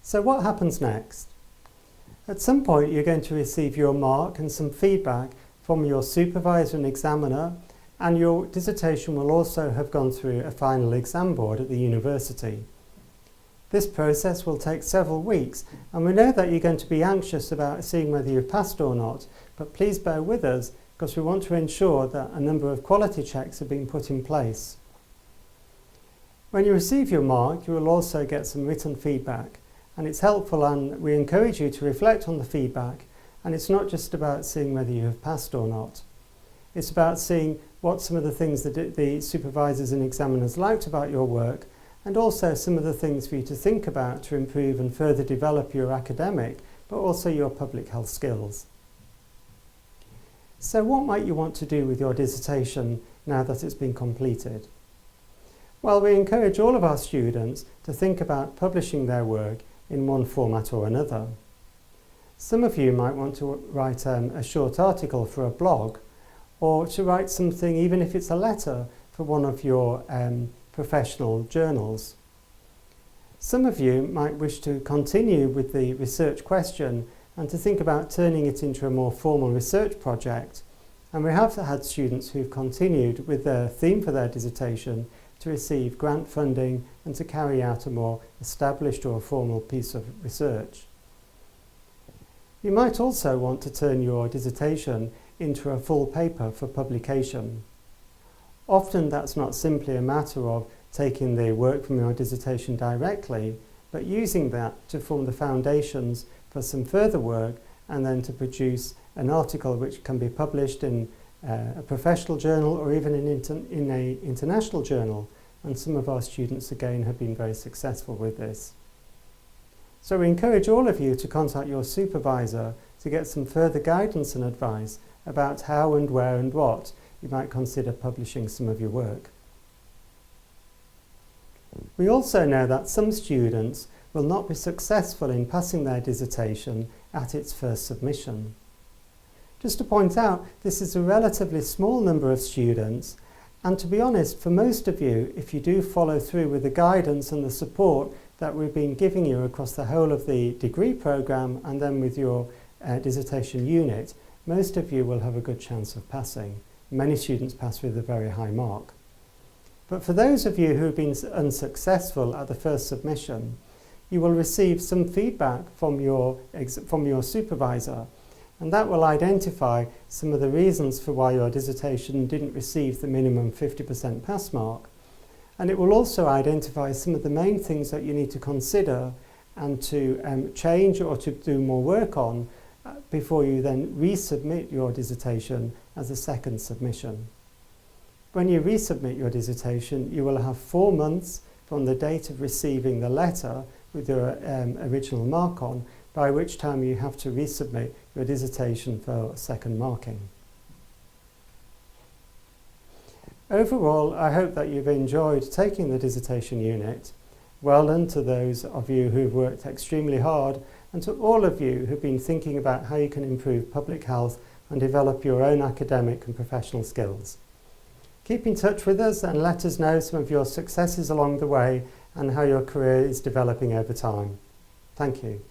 So what happens next? At some point you're going to receive your mark and some feedback from your supervisor and examiner, and your dissertation will also have gone through a final exam board at the university. This process will take several weeks, and we know that you're going to be anxious about seeing whether you've passed or not, but please bear with us because we want to ensure that a number of quality checks have been put in place. When you receive your mark, you will also get some written feedback, and it's helpful, and we encourage you to reflect on the feedback. And it's not just about seeing whether you have passed or not. It's about seeing what some of the things that the supervisors and examiners liked about your work, and also some of the things for you to think about to improve and further develop your academic, but also your public health skills. So what might you want to do with your dissertation now that it's been completed? Well, we encourage all of our students to think about publishing their work in one format or another. Some of you might want to write a short article for a blog, or to write something, even if it's a letter, for one of your professional journals. Some of you might wish to continue with the research question and to think about turning it into a more formal research project. And we have had students who've continued with their theme for their dissertation to receive grant funding and to carry out a more established or formal piece of research. You might also want to turn your dissertation into a full paper for publication. Often that's not simply a matter of taking the work from your dissertation directly, but using that to form the foundations for some further work, and then to produce an article which can be published in a professional journal or even in an international journal. And some of our students again have been very successful with this. So we encourage all of you to contact your supervisor to get some further guidance and advice about how and where and what you might consider publishing some of your work. We also know that some students will not be successful in passing their dissertation at its first submission. Just to point out, this is a relatively small number of students, and to be honest, for most of you, if you do follow through with the guidance and the support that we've been giving you across the whole of the degree programme and then with your dissertation unit, most of you will have a good chance of passing. Many students pass with a very high mark. But for those of you who have been unsuccessful at the first submission, you will receive some feedback from your supervisor, and that will identify some of the reasons for why your dissertation didn't receive the minimum 50% pass mark. And it will also identify some of the main things that you need to consider and to change or to do more work on before you then resubmit your dissertation as a second submission. When you resubmit your dissertation, you will have 4 months from the date of receiving the letter with your original mark on, by which time you have to resubmit your dissertation for second marking. Overall, I hope that you've enjoyed taking the dissertation unit. Well done to those of you who've worked extremely hard, and to all of you who've been thinking about how you can improve public health and develop your own academic and professional skills. Keep in touch with us and let us know some of your successes along the way and how your career is developing over time. Thank you.